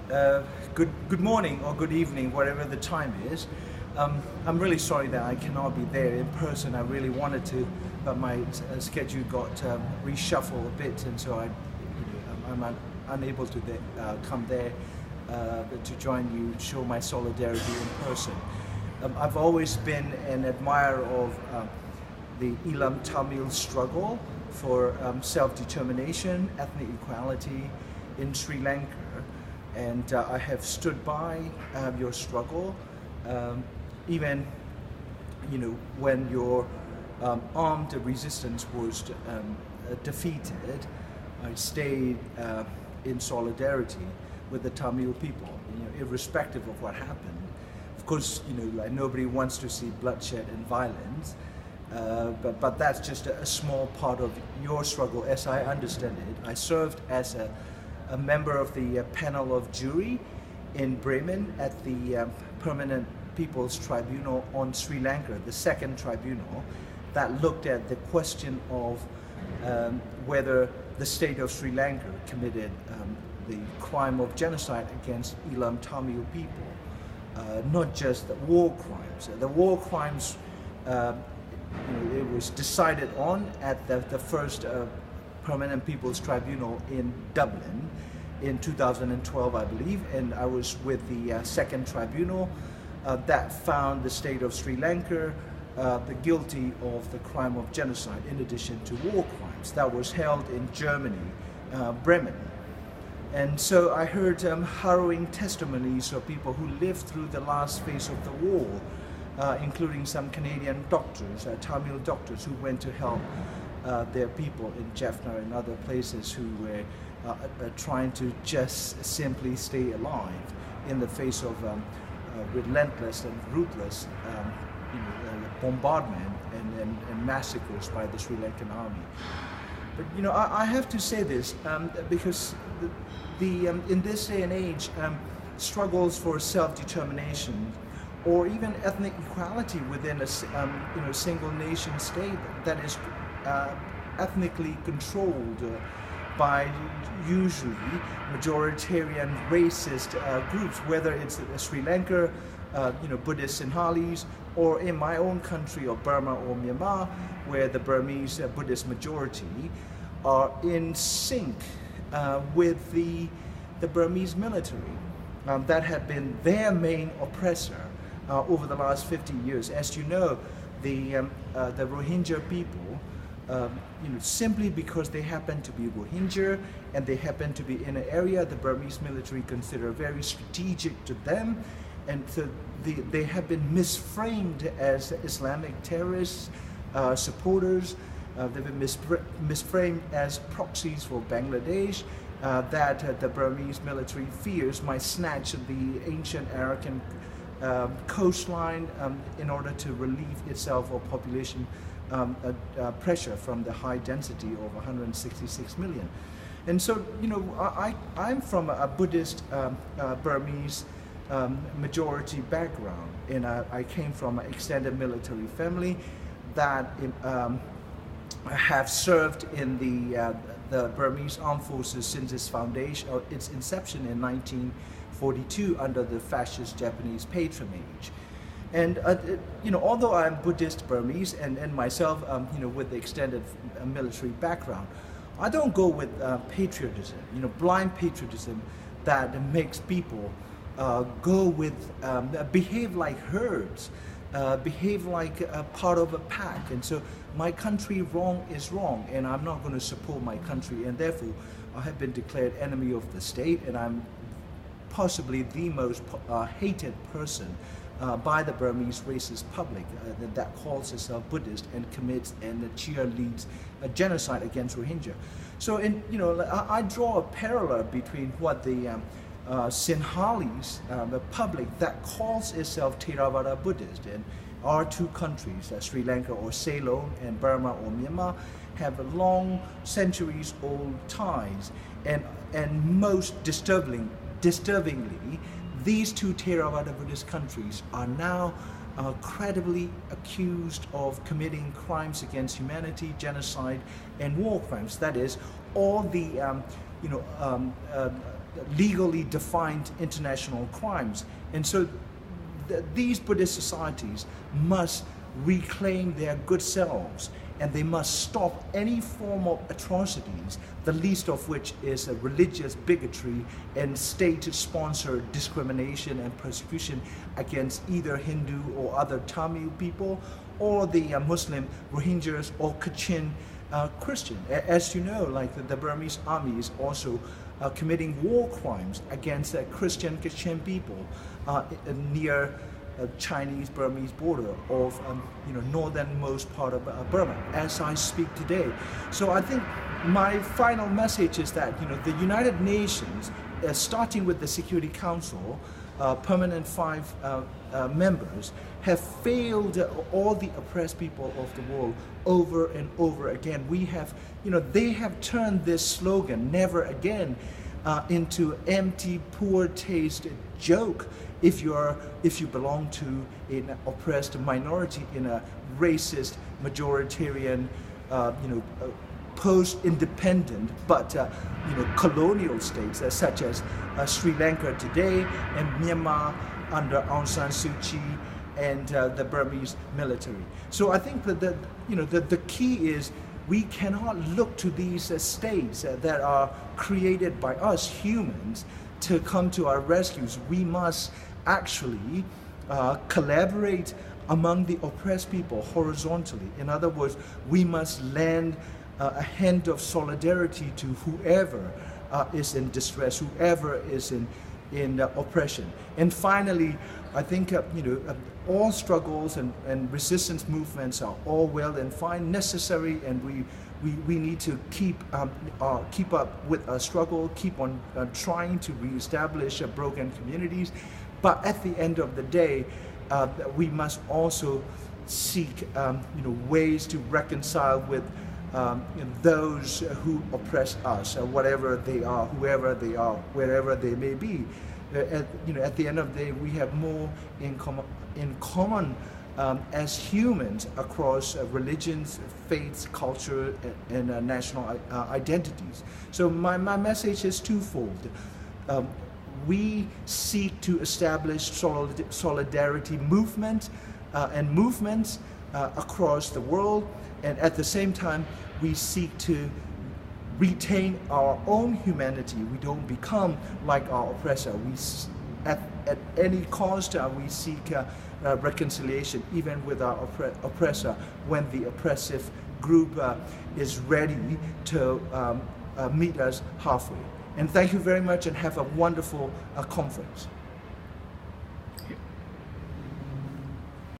Good morning or good evening, whatever the time is. I'm really sorry that I cannot be there in person. I really wanted to, but my schedule got reshuffled a bit, and so I'm unable to come there to join you, show my solidarity in person. I've always been an admirer of the Eelam Tamils struggle for self-determination, ethnic equality in Sri Lanka. And I have stood by your struggle, even when your armed resistance was defeated. I stayed in solidarity with the Tamil people, irrespective of what happened. Of course, like nobody wants to see bloodshed and violence, but that's just a small part of your struggle, as I understand it. I served as a member of the panel of jury in Bremen at the Permanent People's Tribunal on Sri Lanka, the second tribunal that looked at the question of whether the state of Sri Lanka committed the crime of genocide against Eelam Tamil people, not just the war crimes. The war crimes, it was decided on at the first Permanent People's Tribunal in Dublin in 2012, I believe, and I was with the second tribunal that found the state of Sri Lanka the guilty of the crime of genocide in addition to war crimes. That was held in Germany, Bremen. And so I heard harrowing testimonies of people who lived through the last phase of the war, including some Canadian doctors, Tamil doctors who went to help their people in Jaffna and other places who were trying to just simply stay alive in the face of relentless and ruthless bombardment and massacres by the Sri Lankan army. But I have to say this because in this day and age, struggles for self-determination or even ethnic equality within a single nation state that is ethnically controlled by usually majoritarian racist groups, whether it's Sri Lanka, Buddhist Sinhalese, or in my own country of Burma or Myanmar, where the Burmese Buddhist majority are in sync with the Burmese military that have been their main oppressor over the last 50 years. As you know, the Rohingya people, simply because they happen to be Rohingya and they happen to be in an area the Burmese military consider very strategic to them, and so they have been misframed as Islamic terrorists, supporters. They've been misframed as proxies for Bangladesh that the Burmese military fears might snatch the ancient Arakan coastline in order to relieve itself of population pressure from the high density of 166 million. And so, I'm from a Buddhist Burmese majority background, and I came from an extended military family that have served in the Burmese armed forces since its foundation, or its inception in 1942 under the fascist Japanese patronage. And although I'm Buddhist Burmese and myself, with the extended military background, I don't go with patriotism, blind patriotism that makes people go with, behave like herds, behave like a part of a pack. And so my country wrong is wrong, and I'm not going to support my country, and therefore I have been declared enemy of the state, and I'm possibly the most hated person by the Burmese racist public that calls itself Buddhist and commits and cheerleads a genocide against Rohingya. So, I draw a parallel between what the Sinhalese, the public that calls itself Theravada Buddhist, and our two countries, Sri Lanka or Ceylon and Burma or Myanmar, have long centuries-old ties, and most disturbingly, these two Theravada Buddhist countries are now credibly accused of committing crimes against humanity, genocide, and war crimes. That is, all the legally defined international crimes. And so these Buddhist societies must reclaim their good selves, and they must stop any form of atrocities, the least of which is a religious bigotry and state-sponsored discrimination and persecution against either Hindu or other Tamil people, or the Muslim Rohingyas or Kachin Christian. As you know, like the Burmese army is also committing war crimes against Christian Kachin people near Chinese Burmese border of northernmost part of Burma as I speak today. So I think my final message is that the United Nations, starting with the Security Council, permanent 5 members, have failed all the oppressed people of the world over and over again. We have, they have turned this slogan, "Never again," into empty, poor taste joke if you belong to an oppressed minority in a racist, majoritarian, post-independent but colonial states such as Sri Lanka today and Myanmar under Aung San Suu Kyi and the Burmese military. So I think that the key is we cannot look to these states that are created by us humans to come to our rescues. We must actually collaborate among the oppressed people horizontally. In other words, we must lend a hand of solidarity to whoever is in distress, whoever is in oppression. And finally, I think all struggles and resistance movements are all well and fine, necessary, and we need to keep up with our struggle, keep on trying to reestablish broken communities. But at the end of the day, we must also seek ways to reconcile with those who oppress us, whatever they are, whoever they are, wherever they may be. At the end of the day, we have more in common as humans across religions, faiths, culture, and national identities. So my message is twofold. We seek to establish solidarity movement and movements across the world, and at the same time we seek to retain our own humanity. We don't become like our oppressor. At any cost we seek reconciliation even with our oppressor when the oppressive group is ready to meet us halfway. And thank you very much, and have a wonderful conference.